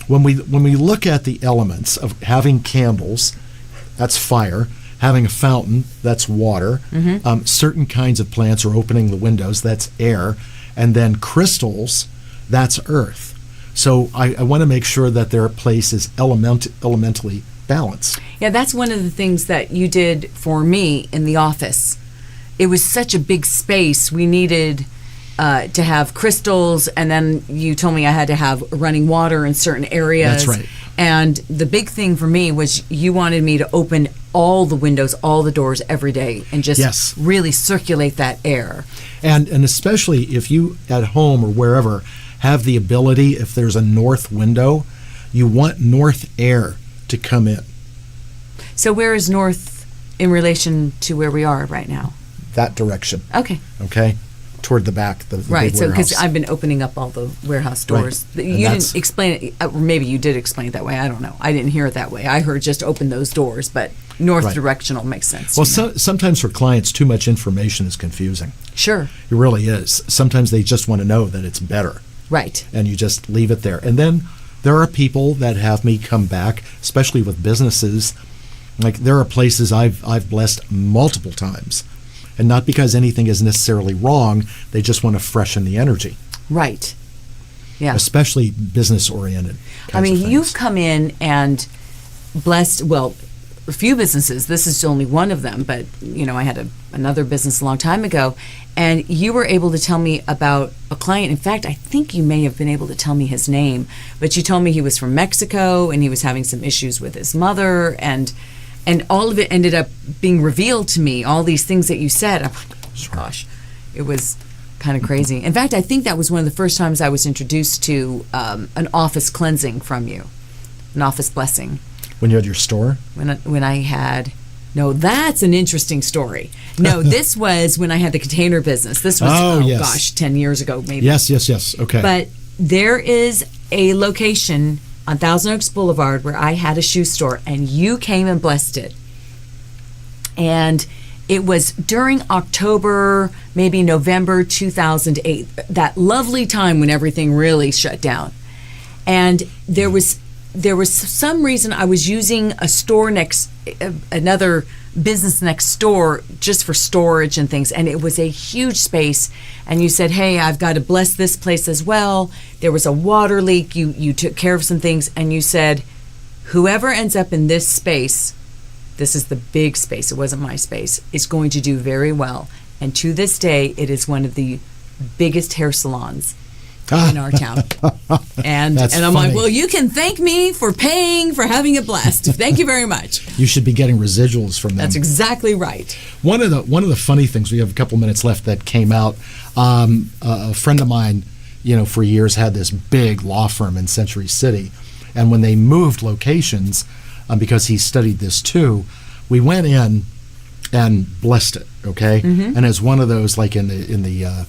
when we look at the elements of having candles, that's fire. Having a fountain, that's water. Certain kinds of plants, or opening the windows, that's air. And then crystals, that's earth. So I want to make sure that their place is elementally balanced. Yeah, that's one of the things that you did for me in the office. It was such a big space. We needed to have crystals, and then you told me I had to have running water in certain areas. That's right. And the big thing for me was you wanted me to open all the windows, all the doors every day, and just really circulate that air. And especially if you at home or wherever have the ability, if there's a north window, you want north air to come in. So where is north in relation to where we are right now? That direction. Okay. Toward the back, the right. big So warehouse. because I've been opening up all the warehouse doors. Right. You didn't explain it, or maybe you did explain it that way. I don't know. I didn't hear it that way. I heard just open those doors, but north directional makes sense. Well, sometimes for clients, too much information is confusing. Sure. It really is. Sometimes they just want to know that it's better. Right. And you just leave it there. And then there are people that have me come back, especially with businesses. Like there are places I've blessed multiple times. And not because anything is necessarily wrong, they just want to freshen the energy. Right. Yeah. Especially business-oriented. I mean, you've come in and blessed, well, a few businesses. This is only one of them, but, I had another business a long time ago, and you were able to tell me about a client. In fact, I think you may have been able to tell me his name, but you told me he was from Mexico, and he was having some issues with his mother, and all of it ended up being revealed to me, all these things that you said. I'm like, gosh, it was kind of crazy. In fact, I think that was one of the first times I was introduced to an office cleansing from you, an office blessing. When you had your store? When I had... No, that's an interesting story. No, this was when I had the container business. This was, 10 years ago maybe. Yes. Okay. But there is a location on Thousand Oaks Boulevard where I had a shoe store, and you came and blessed it. And it was during October, maybe November 2008, that lovely time when everything really shut down. And there was there was some reason I was using a store another business next door just for storage and things, and it was a huge space. And you said, hey, I've got to bless this place as well. There was a water leak. You took care of some things, and you said, whoever ends up in this space, this is the big space, it wasn't my space, is going to do very well. And to this day, it is one of the biggest hair salons in our town. And I'm funny. like, well, you can thank me for paying for having it blessed. Thank you very much. You should be getting residuals from them. That's exactly right. One of the funny things, we have a couple minutes left, that came out. A friend of mine, for years had this big law firm in Century City, and when they moved locations, because he studied this too, we went in and blessed it. Okay, and it's one of those like in the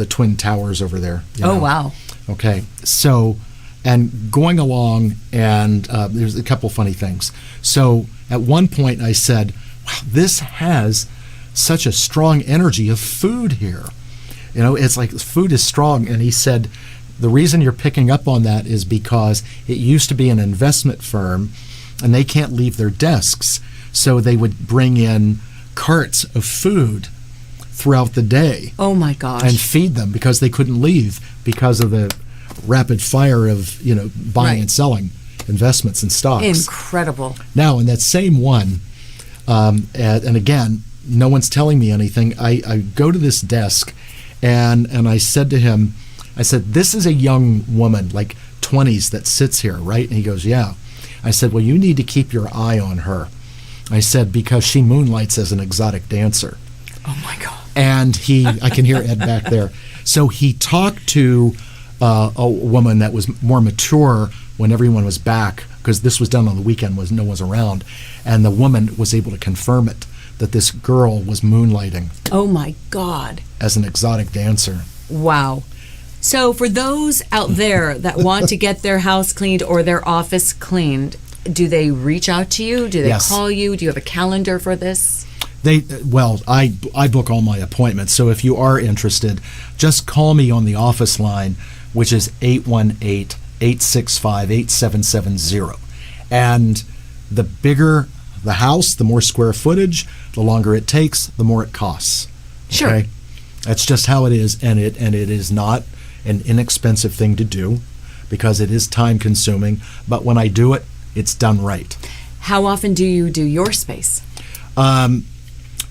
Twin Towers over there. Oh, wow. Okay, so, and going along, and there's a couple funny things. So at one point I said, wow, this has such a strong energy of food here. It's like food is strong. And he said, the reason you're picking up on that is because it used to be an investment firm, and they can't leave their desks. So they would bring in carts of food throughout the day. Oh my gosh. And feed them because they couldn't leave because of the rapid fire of, buying and selling investments and stocks. Incredible. Now, in that same one, and again, no one's telling me anything, I go to this desk and I said to him, I said, this is a young woman, like 20s, that sits here, right? And he goes, yeah. I said, well, you need to keep your eye on her. I said, because she moonlights as an exotic dancer. Oh my God. And I can hear Ed back there. So he talked to a woman that was more mature when everyone was back, because this was done on the weekend when no one was around. And the woman was able to confirm it, that this girl was moonlighting. Oh my God. As an exotic dancer. Wow. So for those out there that want to get their house cleaned or their office cleaned, do they reach out to you? Do they Yes. call you? Do you have a calendar for this? I book all my appointments. So if you are interested, just call me on the office line, which is 818-865-8770. And the bigger the house, the more square footage, the longer it takes, the more it costs. Sure. Okay? That's just how it is, and it is not an inexpensive thing to do, because it is time consuming, but when I do it, it's done right. How often do you do your space?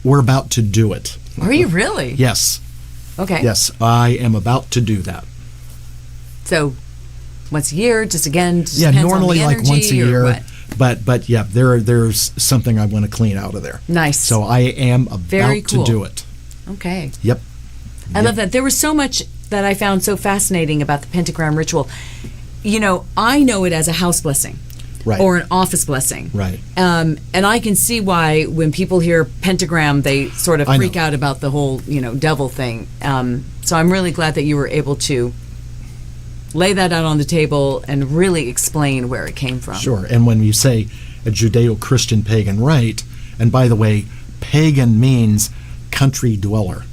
We're about to do it. Are you really? Yes. Okay. Yes, I am about to do that. So once a year, just depends normally on the like once a energy or year. what? But yeah, there's something I want to clean out of there. Nice. So I am about cool. to do it. Okay. Yep. I love that. There was so much that I found so fascinating about the pentagram ritual. I know it as a house blessing. Right. Or an office blessing. Right. And I can see why when people hear pentagram, they sort of freak out about the whole, devil thing. So I'm really glad that you were able to lay that out on the table and really explain where it came from. Sure. And when you say a Judeo-Christian pagan rite, and by the way, pagan means country dweller.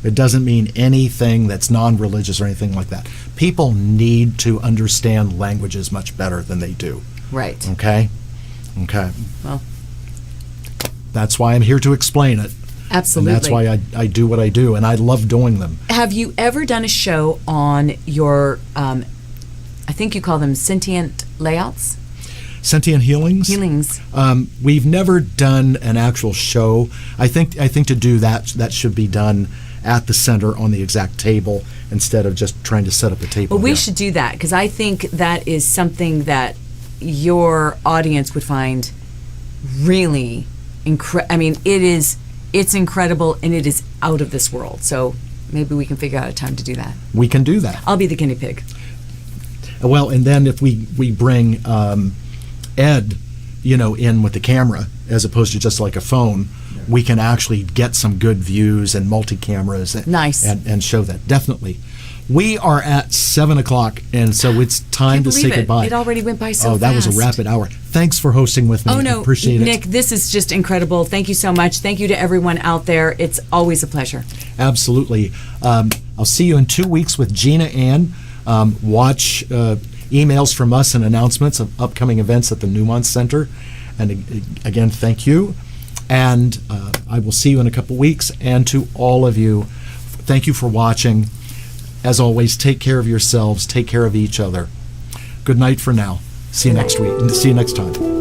It doesn't mean anything that's non-religious or anything like that. People need to understand languages much better than they do. Right. Okay? Well, that's why I'm here to explain it. absolutely. And that's why I do what I do, and I love doing them. Have you ever done a show on your, I think you call them sentient layouts? Sentient healings? Healings. We've never done an actual show. I think to do that should be done at the center on the exact table instead of just trying to set up a table. Well, we here. should do that because I think that is something that your audience would find really incredible. I mean, it's incredible and it is out of this world. So maybe we can figure out a time to do that. We can do that. I'll be the guinea pig. Well, and then if we bring Ed, in with the camera as opposed to just like a phone, we can actually get some good views and multi-cameras. Nice. And show that. Definitely. We are at 7 o'clock, and so it's time to say goodbye. It already went by so fast. Oh, that was a rapid hour. Thanks for hosting with me. Oh, no. Appreciate it. Nick, this is just incredible. Thank you so much. Thank you to everyone out there. It's always a pleasure. Absolutely. I'll see you in 2 weeks with Gina Ann. Watch emails from us and announcements of upcoming events at the Newmont Center. And again, thank you. And I will see you in a couple weeks. And to all of you, thank you for watching. As always, take care of yourselves. Take care of each other. Good night for now. See you next week. See you next time.